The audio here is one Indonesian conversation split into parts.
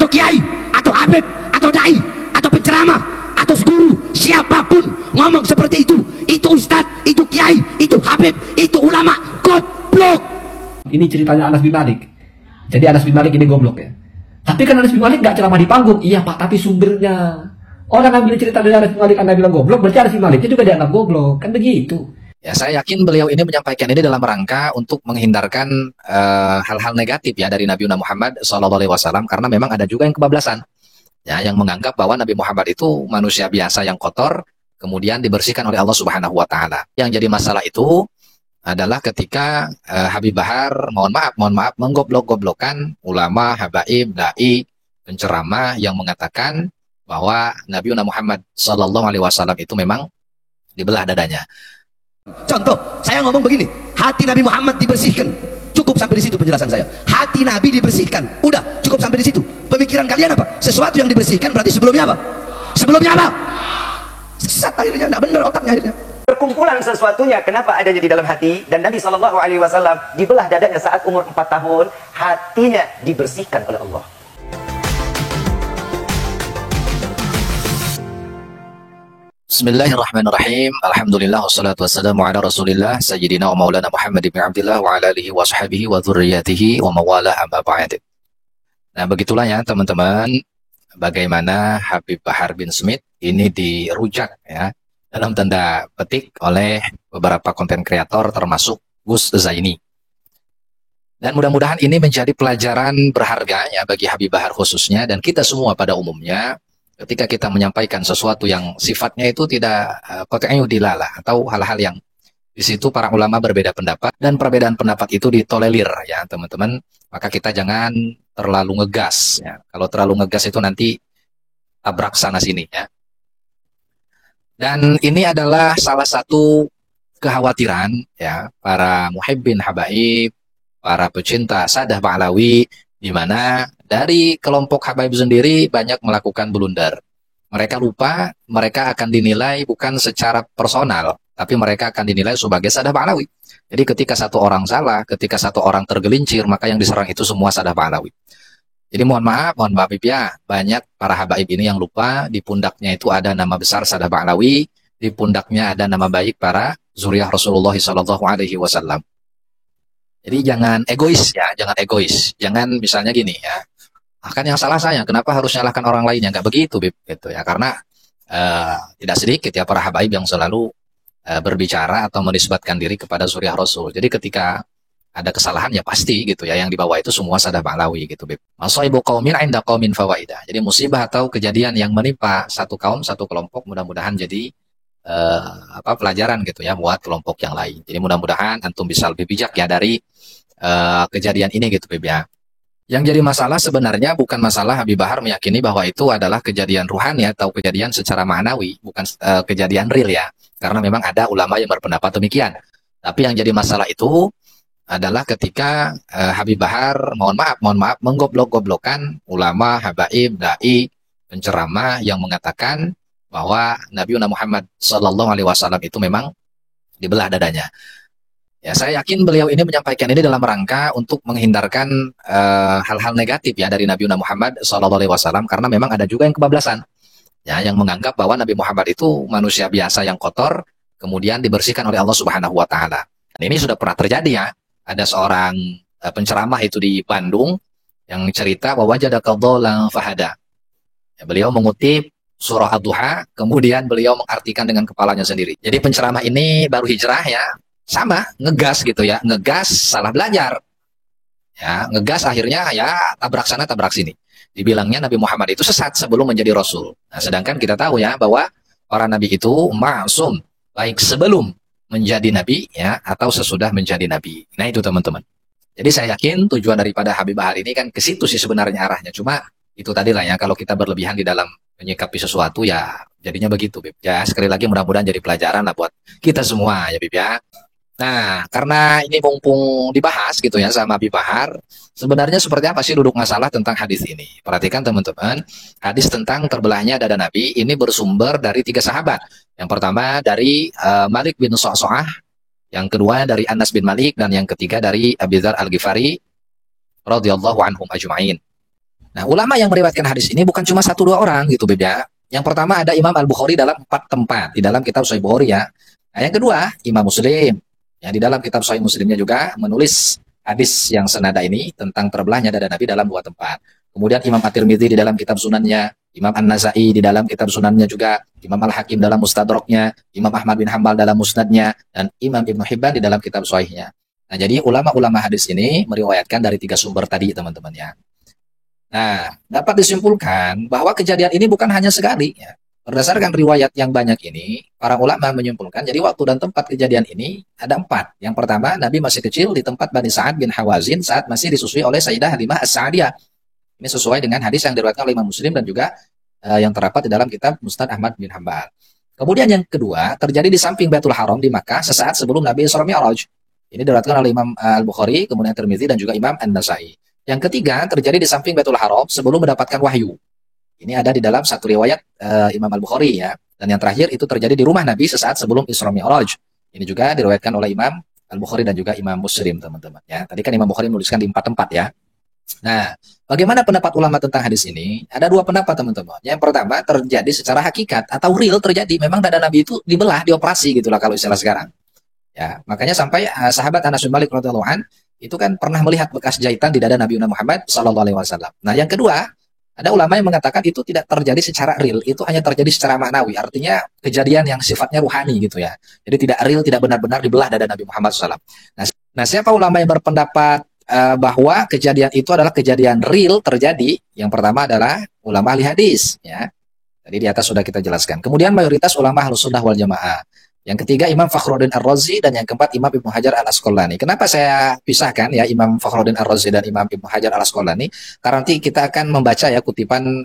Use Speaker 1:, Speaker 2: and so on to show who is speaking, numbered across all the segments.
Speaker 1: kiai, atau habib, atau dai, atau penceramah, atau guru, siapapun ngomong seperti itu ustadz, itu kiai, itu habib, itu ulama, goblok. Ini ceritanya Anas bin Malik. Jadi Anas bin Malik ini goblok ya. Tapi kan Anas bin Malik gak ceramah di panggung. Iya Pak, tapi sumbernya. Orang ngambil cerita dari Anas bin Malik, Anda bilang goblok, berarti Anas bin Malik itu juga dianggap goblok. Kan begitu. Ya, saya yakin beliau ini menyampaikan ini dalam rangka untuk menghindarkan hal-hal negatif ya dari Nabi Muhammad SAW, karena memang ada juga yang kebablasan ya, yang menganggap bahwa Nabi Muhammad itu manusia biasa yang kotor, kemudian dibersihkan oleh Allah Subhanahu wa Ta'ala. Yang jadi masalah itu adalah ketika Habib Bahar, mohon maaf, menggoblok-goblokkan ulama, habaib, dai, penceramah yang mengatakan bahwa Nabi Muhammad SAW itu memang dibelah dadanya. Contoh, saya ngomong begini, hati Nabi Muhammad dibersihkan, cukup sampai di situ penjelasan saya. Hati Nabi dibersihkan, udah cukup sampai di situ. Pemikiran kalian apa? Sesuatu yang dibersihkan berarti sebelumnya apa? Sebelumnya apa? Sesat akhirnya, tidak benar otaknya akhirnya.
Speaker 2: Perkumpulan sesuatunya, kenapa adanya di dalam hati? Dan Nabi SAW dibelah dadanya saat umur 4 tahun, hatinya dibersihkan oleh Allah.
Speaker 3: Bismillahirrahmanirrahim. Alhamdulillah wassalatu wassalamu ala Rasulillah sayyidina wa maulana Muhammad bin Abdullah wa ala alihi wa sahbihi wa dzurriyyatihi wa mawalah amma ba'd. Nah, begitulah ya teman-teman, bagaimana Habib Bahar bin Smith ini dirujak ya dalam tanda petik oleh beberapa konten kreator termasuk Gus Zaini. Dan mudah-mudahan ini menjadi pelajaran berharga ya bagi Habib Bahar khususnya dan kita semua pada umumnya. Ketika kita menyampaikan sesuatu yang sifatnya itu tidak qat'iyyu dilalah atau hal-hal yang di situ para ulama berbeda pendapat dan perbedaan pendapat itu ditolerir ya teman-teman, maka kita jangan terlalu ngegas ya. Kalau terlalu ngegas itu nanti tabrak sana sini ya. Dan ini adalah salah satu kekhawatiran ya para muhibbin habaib, para pecinta Sadah Ba'alawi, di mana dari kelompok habaib sendiri banyak melakukan blunder. Mereka lupa, mereka akan dinilai bukan secara personal, tapi mereka akan dinilai sebagai Sadah Ba'alawi. Jadi ketika satu orang salah, ketika satu orang tergelincir, maka yang diserang itu semua Sadah Ba'alawi. Jadi mohon maaf ya, banyak para habaib ini yang lupa, di pundaknya itu ada nama besar Sadah Ba'alawi, di pundaknya ada nama baik para zuriyah Rasulullah SAW. Jadi jangan egois ya, jangan egois. Jangan misalnya gini ya, kan yang salah saya, kenapa harus nyalahkan orang lain? Ya nggak begitu, Bib, gitu ya. Karena tidak sedikit ya para habaib yang selalu berbicara atau menisbatkan diri kepada zuriyah Rasul. Jadi ketika ada kesalahan ya pasti gitu ya, yang dibawa itu semua Sadah Ba'alawi gitu, Bib. Masaibu qaumin 'inda qaumin fawaidah. Jadi musibah atau kejadian yang menimpa satu kaum, satu kelompok mudah-mudahan jadi pelajaran gitu ya buat kelompok yang lain. Jadi mudah-mudahan antum bisa lebih bijak ya dari kejadian ini gitu, Bib ya. Yang jadi masalah sebenarnya bukan masalah Habib Bahar meyakini bahwa itu adalah kejadian ruhani atau kejadian secara ma'nawi, bukan kejadian real ya. Karena memang ada ulama yang berpendapat demikian. Tapi yang jadi masalah itu adalah ketika Habib Bahar, mohon maaf, menggoblok-goblokkan ulama, habaib, dai, penceramah yang mengatakan bahwa Nabi Muhammad SAW itu memang dibelah dadanya. Ya, saya yakin beliau ini menyampaikan ini dalam rangka untuk menghindarkan hal-hal negatif ya dari Nabi Muhammad SAW, karena memang ada juga yang kebablasan ya, yang menganggap bahwa Nabi Muhammad itu manusia biasa yang kotor, kemudian dibersihkan oleh Allah Subhanahu wa Ta'ala. Dan ini sudah pernah terjadi ya. Ada seorang penceramah itu di Bandung yang cerita bahwa wajadaka dhalan fahada. Ya, beliau mengutip surah Ad-Duha, kemudian beliau mengartikan dengan kepalanya sendiri. Jadi penceramah ini baru hijrah ya, sama ngegas gitu ya, ngegas salah belajar ya, ngegas akhirnya ya tabrak sana tabrak sini, dibilangnya Nabi Muhammad itu sesat sebelum menjadi Rasul. Nah, sedangkan kita tahu ya bahwa para Nabi itu ma'sum, baik sebelum menjadi Nabi ya atau sesudah menjadi Nabi. Nah itu teman-teman, jadi saya yakin tujuan daripada Habib Bahar ini kan ke situ sih sebenarnya arahnya, cuma itu tadilah ya, kalau kita berlebihan di dalam menyikapi sesuatu ya jadinya begitu, Bib. Ya sekali lagi mudah-mudahan jadi pelajaran lah buat kita semua ya, Bib ya. Nah, karena ini mumpung dibahas gitu ya sama Habib Bahar, sebenarnya seperti apa sih duduk masalah tentang hadis ini? Perhatikan teman-teman, hadis tentang terbelahnya dada Nabi ini bersumber dari 3 sahabat. Yang pertama dari Malik bin Sa'sa'ah, yang kedua dari Anas bin Malik, dan yang ketiga dari Abi Dzar Al-Ghifari radhiyallahu anhum ajma'in. Nah, ulama yang meriwayatkan hadis ini bukan cuma satu dua orang gitu, Beb ya. Yang pertama ada Imam Al-Bukhari dalam 4 tempat di dalam kitab Sahih Bukhari ya. Nah, yang kedua Imam Muslim yang di dalam kitab Sahih Muslimnya juga menulis hadis yang senada ini tentang terbelahnya dada Nabi dalam 2 tempat. Kemudian Imam At-Tirmidzi di dalam kitab Sunannya, Imam An-Nasai di dalam kitab Sunannya juga, Imam Al-Hakim dalam Mustadraknya, Imam Ahmad bin Hambal dalam Musnadnya, dan Imam Ibnu Hibban di dalam kitab Sahihnya. Nah, jadi ulama-ulama hadis ini meriwayatkan dari 3 sumber tadi, teman-teman ya. Nah, dapat disimpulkan bahwa kejadian ini bukan hanya sekali ya. Berdasarkan riwayat yang banyak ini, para ulama menyimpulkan jadi waktu dan tempat kejadian ini ada 4. Yang pertama, Nabi masih kecil di tempat Bani Sa'ad bin Hawazin saat masih disusui oleh Sayyidah Halimah As-Sa'diyah. Ini sesuai dengan hadis yang diriwayatkan oleh Imam Muslim dan juga yang terdapat di dalam kitab Musnad Ahmad bin Hambal. Kemudian yang kedua, terjadi di samping Baitul Haram di Makkah sesaat sebelum Nabi Isra Mi'raj. Ini diriwayatkan oleh Imam Al-Bukhari, kemudian Tirmidzi dan juga Imam An-Nasai. Yang ketiga, terjadi di samping Baitul Haram sebelum mendapatkan wahyu. Ini ada di dalam satu riwayat Imam Al-Bukhari ya. Dan yang terakhir itu terjadi di rumah Nabi sesaat sebelum Isra Mi'raj. Ini juga diriwayatkan oleh Imam Al-Bukhari dan juga Imam Muslim, teman-teman ya. Tadi kan Imam Bukhari menuliskan di 4 tempat ya. Nah, bagaimana pendapat ulama tentang hadis ini? Ada 2 pendapat, teman-teman. Yang pertama, terjadi secara hakikat atau real terjadi. Memang dada Nabi itu dibelah, dioperasi gitulah kalau istilah sekarang. Ya, makanya sampai sahabat Anas bin Malik radhiyallahu an itu kan pernah melihat bekas jahitan di dada Nabi Muhammad sallallahu alaihi wasallam. Nah, yang kedua, ada ulama yang mengatakan itu tidak terjadi secara real, itu hanya terjadi secara maknawi. Artinya kejadian yang sifatnya ruhani gitu ya. Jadi tidak real, tidak benar-benar dibelah dada Nabi Muhammad sallallahu alaihi wasallam. Nah, siapa ulama yang berpendapat bahwa kejadian itu adalah kejadian real terjadi? Yang pertama adalah ulama ahli hadis ya. Tadi di atas sudah kita jelaskan. Kemudian mayoritas ulama Ahlus Sunnah wal Jamaah. Yang ketiga Imam Fakhruddin Ar-Razi dan yang keempat Imam Ibnu Hajar Al-Asqalani. Kenapa saya pisahkan ya Imam Fakhruddin Ar-Razi dan Imam Ibnu Hajar Al-Asqalani? Karena nanti kita akan membaca ya kutipan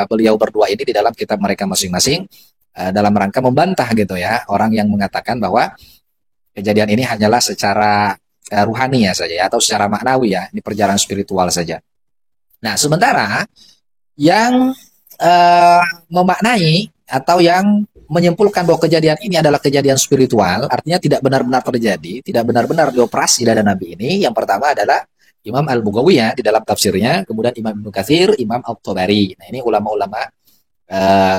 Speaker 3: beliau berdua ini di dalam kitab mereka masing-masing dalam rangka membantah gitu ya orang yang mengatakan bahwa kejadian ini hanyalah secara ruhani ya saja ya, atau secara maknawi ya, ini perjalanan spiritual saja. Nah, sementara yang memaknai atau yang menyimpulkan bahwa kejadian ini adalah kejadian spiritual, artinya tidak benar-benar terjadi, tidak benar-benar dioperasi dada Nabi ini. Yang pertama adalah Imam Al-Bughawi ya di dalam tafsirnya, kemudian Imam Ibnu Katsir, Imam At-Tabari. Nah, ini ulama-ulama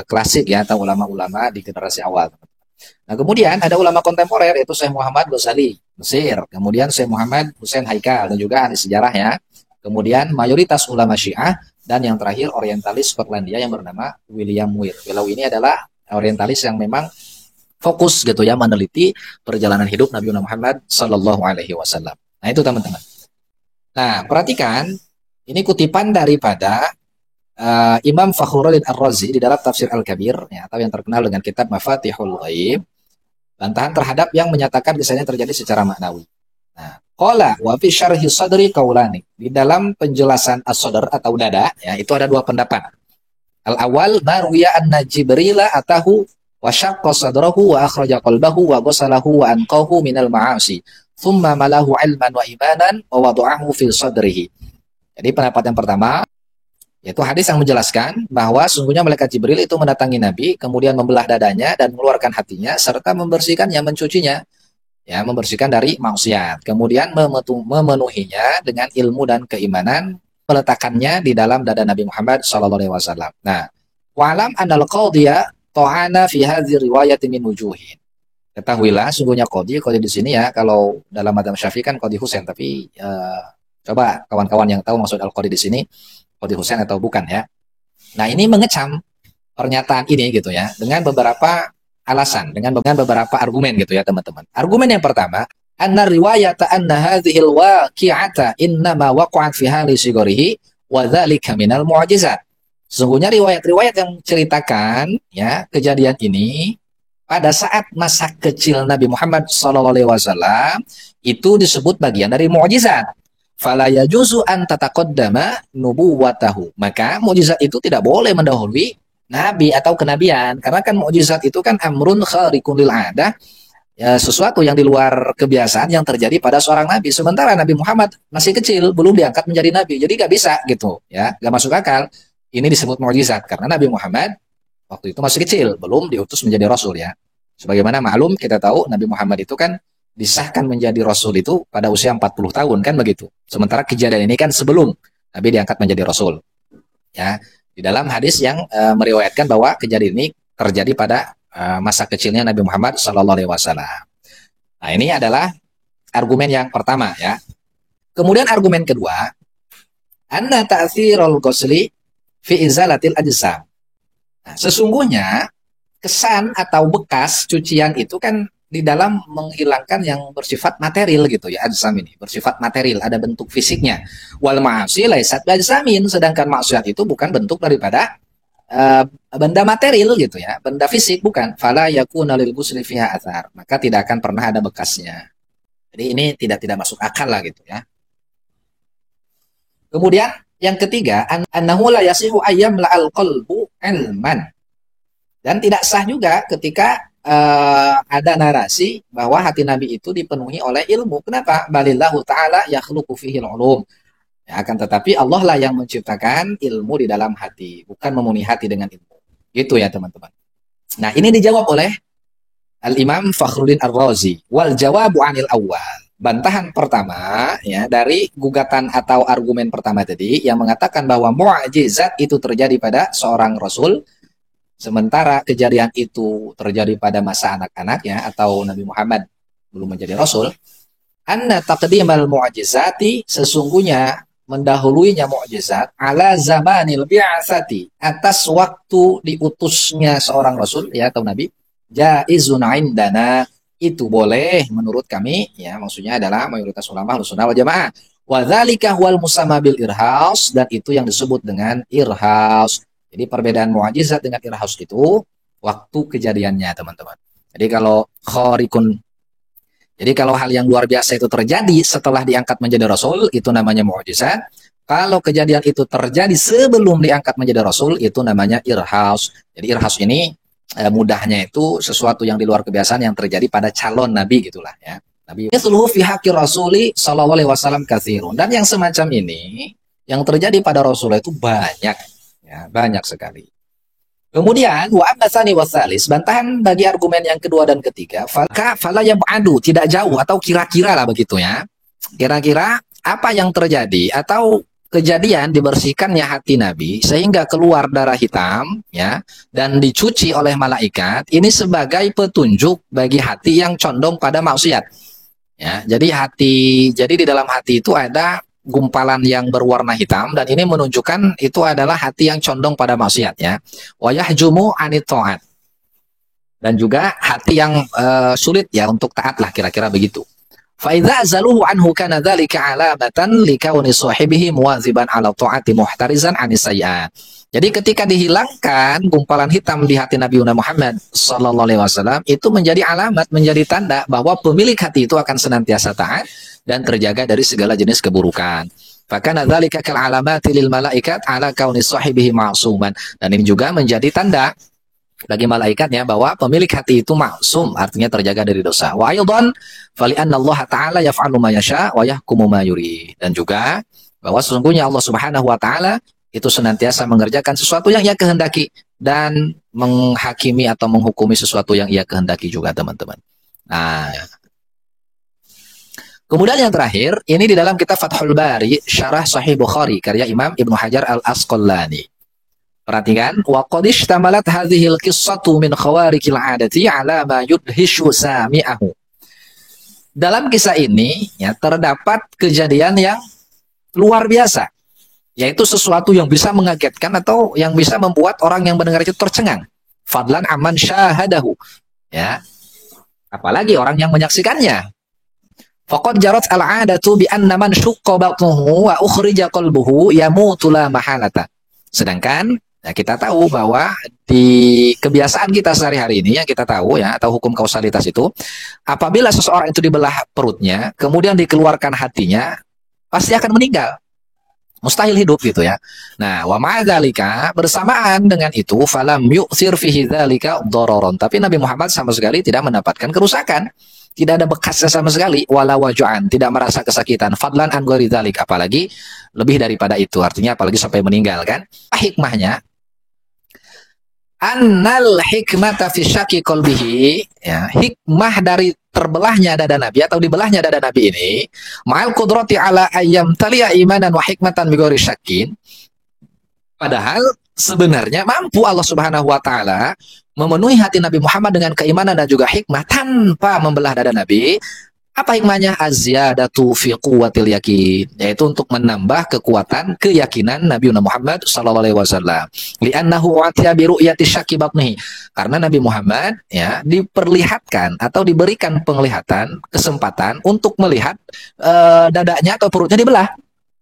Speaker 3: klasik ya, atau ulama-ulama di generasi awal. Nah, kemudian ada ulama kontemporer yaitu Syekh Muhammad Ghazali, Mesir, kemudian Syekh Muhammad Hussein Haikal dan juga ahli sejarah ya. Kemudian mayoritas ulama Syiah dan yang terakhir orientalis Skotlandia yang bernama William Weir. Beliau ini adalah orientalis yang memang fokus gitu ya meneliti perjalanan hidup Nabi Muhammad sallallahu alaihi wasallam. Nah, itu teman-teman. Nah, perhatikan ini kutipan daripada Imam Fakhruddin Ar-Razi di dalam Tafsir Al-Kabir ya, atau yang terkenal dengan kitab Mafatihul Ghaib, bantahan terhadap yang menyatakan kisahnya terjadi secara maknawi. Nah, qala wa fi syarhi sadri qaulani. Di dalam penjelasan as-sadr atau dada ya, itu ada 2 pendapat. Al-awwal marwiya anna Jibrila atahu wa syaqqa sadrahu wa akhraja qalbahu wa ghasalahu wa anqahu minal ma'asi thumma malahu ilman wa imanan wa wada'ahu fi sadrihi. Jadi pendapat yang pertama yaitu hadis yang menjelaskan bahwa sungguhnya malaikat Jibril itu mendatangi Nabi kemudian membelah dadanya dan mengeluarkan hatinya serta membersihkannya, mencucinya ya, membersihkan dari maksiat, kemudian memenuhinya dengan ilmu dan keimanan, meletakkannya di dalam dada Nabi Muhammad SAW. Nah, wa'alam anal qadhiya ta'ana fi hadhihi riwayat min wujuhin. Ketahuilah sungguhnya qadhi di sini ya, kalau dalam madzhab Syafi'i kan qadhi Husain, tapi coba kawan-kawan yang tahu maksud al-qadhi di sini qadhi Husain atau bukan ya. Nah, ini mengecam pernyataan ini gitu ya dengan beberapa alasan, dengan beberapa argumen gitu ya teman-teman. Argumen yang pertama, anna riwayata anna hadhihi al-waqi'ata innama waqa'at fi hali sigarihi wa dzalika minal mu'jizat. Sesungguhnya riwayat-riwayat yang menceritakan ya kejadian ini pada saat masa kecil Nabi Muhammad SAW itu disebut bagian dari mukjizat. Fala yajuzu an tataqaddama nubuwatahu. Maka mukjizat itu tidak boleh mendahului nabi atau kenabian, karena kan mukjizat itu kan amrun khariqun lil 'adah. Ya, sesuatu yang di luar kebiasaan yang terjadi pada seorang nabi. Sementara Nabi Muhammad masih kecil, belum diangkat menjadi nabi. Jadi gak bisa gitu, ya, gak masuk akal. Ini disebut mukjizat karena Nabi Muhammad waktu itu masih kecil, belum diutus menjadi rasul ya. Sebagaimana maklum kita tahu Nabi Muhammad itu kan disahkan menjadi rasul itu pada usia 40 tahun kan begitu. Sementara kejadian ini kan sebelum Nabi diangkat menjadi rasul. ya. Di dalam hadis yang meriwayatkan bahwa kejadian ini terjadi pada masa kecilnya Nabi Muhammad SAW. Nah, ini adalah argumen yang pertama ya. Kemudian argumen kedua, anna ta'thirul ghusli fi izalatil ajsam. Nah, sesungguhnya kesan atau bekas cucian itu kan di dalam menghilangkan yang bersifat material gitu ya, ajsam ini bersifat material, ada bentuk fisiknya. Wal ma'asi laisat ajsamin, sedangkan maksiat itu bukan bentuk daripada benda material gitu ya, benda fisik bukan. Fala yakuna lil ghusli fiha athar, maka tidak akan pernah ada bekasnya. Jadi ini tidak masuk akal lah gitu ya. Kemudian yang ketiga, annahu la yasihu ayyam la'al qalbu ilman. Dan tidak sah juga ketika ada narasi bahwa hati Nabi itu dipenuhi oleh ilmu. Kenapa? Balillahu ta'ala yakhluqu fihil ulum. Ya, akan tetapi Allah lah yang menciptakan ilmu di dalam hati, bukan memenuhi hati dengan ilmu. Itu ya teman-teman. Nah, ini dijawab oleh Al-Imam Fakhruddin Ar-Razi. Wal jawabu anil awal. Bantahan pertama ya dari gugatan atau argumen pertama tadi yang mengatakan bahwa mu'jizat itu terjadi pada seorang rasul, sementara kejadian itu terjadi pada masa anak-anak ya atau Nabi Muhammad belum menjadi rasul. Anna taqdimal mu'jizati, sesungguhnya mendahuluinya mu'jizat ala zamanil bi'atsati, atas waktu diutusnya seorang rasul ya atau nabi, jaizun indana, itu boleh menurut kami ya, maksudnya adalah mayoritas ulama Ahlussunnah wal Jamaah. Wa dzalika huwal musamma bil irhas, dan itu yang disebut dengan irhas. Jadi perbedaan mu'jizat dengan irhas itu waktu kejadiannya, teman-teman. Jadi kalau hal yang luar biasa itu terjadi setelah diangkat menjadi rasul, itu namanya mu'jizat. Kalau kejadian itu terjadi sebelum diangkat menjadi rasul, itu namanya irhas. Jadi irhas ini mudahnya itu sesuatu yang di luar kebiasaan yang terjadi pada calon nabi gitulah ya. Nabi mithluhu fi haqqi rasuli sallallahu alaihi wasallam katsirun. Dan yang semacam ini yang terjadi pada rasul itu banyak ya, banyak sekali. Kemudian wa amma tsani wa tsalis, bantahan bagi argumen yang kedua dan ketiga, fala yab'adu, tidak jauh atau kira-kira lah begitu ya. Kira-kira apa yang terjadi atau kejadian dibersihkannya hati Nabi sehingga keluar darah hitam ya dan dicuci oleh malaikat, ini sebagai petunjuk bagi hati yang condong pada maksiat. Ya, jadi di dalam hati itu ada gumpalan yang berwarna hitam dan ini menunjukkan itu adalah hati yang condong pada maksiat ya. Wa yahjumu anit ta'at. Dan juga hati yang sulit ya untuk taat lah, kira-kira begitu. Fa idza zaluhu anhu kana dzalika alamatan likauni sahibihi muwaziban ala ta'ati muhtarizan anis sayyi'at. Jadi ketika dihilangkan gumpalan hitam di hati Nabi Muhammad sallallahu alaihi wasallam, itu menjadi alamat, menjadi tanda bahwa pemilik hati itu akan senantiasa taat dan terjaga dari segala jenis keburukan. Fakana dzalika kal alamati lil malaikat ala kauni sahibihi ma'suman. Dan ini juga menjadi tanda bagi malaikatnya bahwa pemilik hati itu maksum, artinya terjaga dari dosa. Wa aidan fali anna Allah taala yaf'alu ma yasha wa yahkumu ma yurid. Dan juga bahwa sesungguhnya Allah Subhanahu wa taala itu senantiasa mengerjakan sesuatu yang ia kehendaki dan menghakimi atau menghukumi sesuatu yang ia kehendaki juga, teman-teman. Nah, kemudian yang terakhir, ini di dalam kitab Fathul Bari, Syarah Sahih Bukhari, karya Imam Ibnu Hajar Al-Asqalani. Perhatikan, wa qad ishtamalat hadhil qissatu min khawariqil 'adati 'ala ma yudhishu sami'ahu. Dalam kisah ini ya terdapat kejadian yang luar biasa, yaitu sesuatu yang bisa mengagetkan atau yang bisa membuat orang yang mendengar itu tercengang. Fadlan aman syahadahu. Ya. Apalagi orang yang menyaksikannya. Faqad jarat al-'adatu bi anna man syaqqa batnuhu wa ukhrija qalbuhu yamutu la mahalata. Sedangkan ya, kita tahu bahwa di kebiasaan kita sehari-hari ini yang kita tahu ya, atau hukum kausalitas itu, apabila seseorang itu dibelah perutnya, kemudian dikeluarkan hatinya, pasti akan meninggal. Mustahil hidup gitu ya. Nah, wa ma'adzalika, bersamaan dengan itu, falam yu'thir fihi dzalika dararon. Tapi Nabi Muhammad sama sekali tidak mendapatkan kerusakan. Tidak ada bekasnya sama sekali, wala waju'an, tidak merasa kesakitan. Fadlan an ghairi dzalik, apalagi lebih daripada itu, artinya apalagi sampai meninggal kan. Hikmahnya, annal hikmata fi syaqi qalbihi, ya, hikmah dari terbelahnya dada Nabi atau dibelahnya dada Nabi ini, ma'al qudrati ala ayyam taliya imanan wa hikmatan bi ghairi syakkin, Padahal sebenarnya mampu Allah Subhanahu wa taala memenuhi hati Nabi Muhammad dengan keimanan dan juga hikmah tanpa membelah dada Nabi. Apa hikmahnya? Az-ziyadatu fi quwwatil yakin, yaitu untuk menambah kekuatan keyakinan Nabi Muhammad sallallahu alaihi wasallam. Li'annahu atiya bi ru'yati syakki batnihi. Karena Nabi Muhammad ya diperlihatkan atau diberikan penglihatan, kesempatan untuk melihat dadanya atau perutnya dibelah.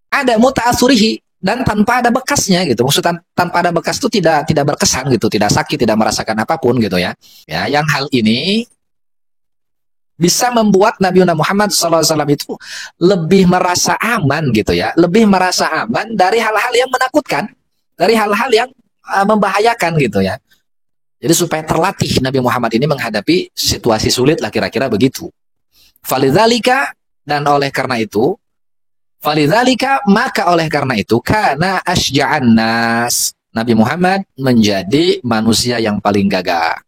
Speaker 3: Ada muta'assurihi, dan tanpa ada bekasnya gitu. Maksudnya tanpa ada bekas itu tidak berkesan gitu, tidak sakit, tidak merasakan apapun gitu ya. Ya, yang hal ini bisa membuat Nabi Muhammad SAW itu lebih merasa aman gitu ya, lebih merasa aman dari hal-hal yang menakutkan, dari hal-hal yang membahayakan gitu ya. Jadi supaya terlatih Nabi Muhammad ini menghadapi situasi sulit lah, kira-kira begitu. Falidzalika, dan oleh karena itu, falidzalika, maka oleh karena itu, karena asyja'an nas, Nabi Muhammad menjadi manusia yang paling gagah.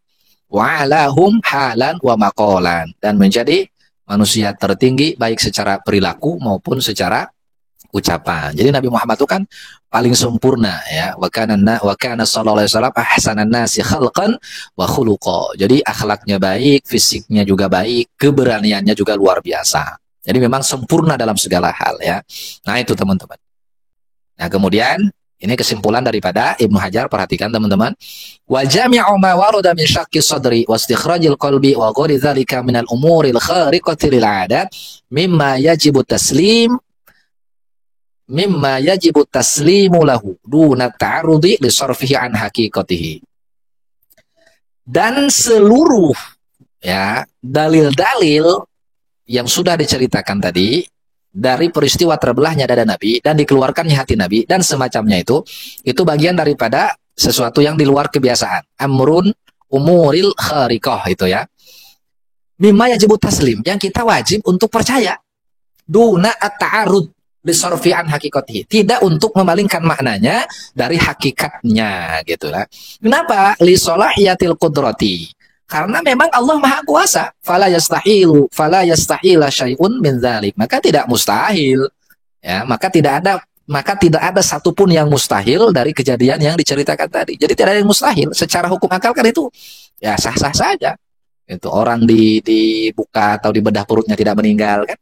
Speaker 3: Wa'alahum halan wa maqalan, dan menjadi manusia tertinggi baik secara perilaku maupun secara ucapan. Jadi Nabi Muhammad itu kan paling sempurna ya. Wa kana sallallahu alaihi wasallam ahsanan nasi khalqan wa khuluqa. Jadi akhlaknya baik, fisiknya juga baik, keberaniannya juga luar biasa. Jadi memang sempurna dalam segala hal ya. Nah, itu teman-teman. Nah, kemudian ini kesimpulan daripada Ibnu Hajar, perhatikan teman-teman. Wa jami'u ma warada min syaqqi sadri wa istikhrajil qalbi wa ghairi dzalika min al-umuril khariqati lil 'adat mimma yajibu taslimu lahu duna ta'arrudi li sarfihi an haqiqatihi. Dan seluruh ya dalil-dalil yang sudah diceritakan tadi dari peristiwa terbelahnya dada Nabi dan dikeluarkannya hati Nabi dan semacamnya itu bagian daripada sesuatu yang di luar kebiasaan. Amrun umuril khariqah itu ya. Mimma yajibu taslim, yang kita wajib untuk percaya. Duna at-ta'arud bisarfi an haqiqatihi, tidak untuk memalingkan maknanya dari hakikatnya gitu lah. Kenapa? Li salahiyatil qudrati. Karena memang Allah Maha Kuasa. Fala yastahila syai'un min dzalik. Maka tidak mustahil. Ya, maka tidak ada satupun yang mustahil dari kejadian yang diceritakan tadi. Jadi tidak ada yang mustahil. Secara hukum akal kan itu ya sah-sah saja. Itu orang dibuka atau dibedah perutnya tidak meninggal kan?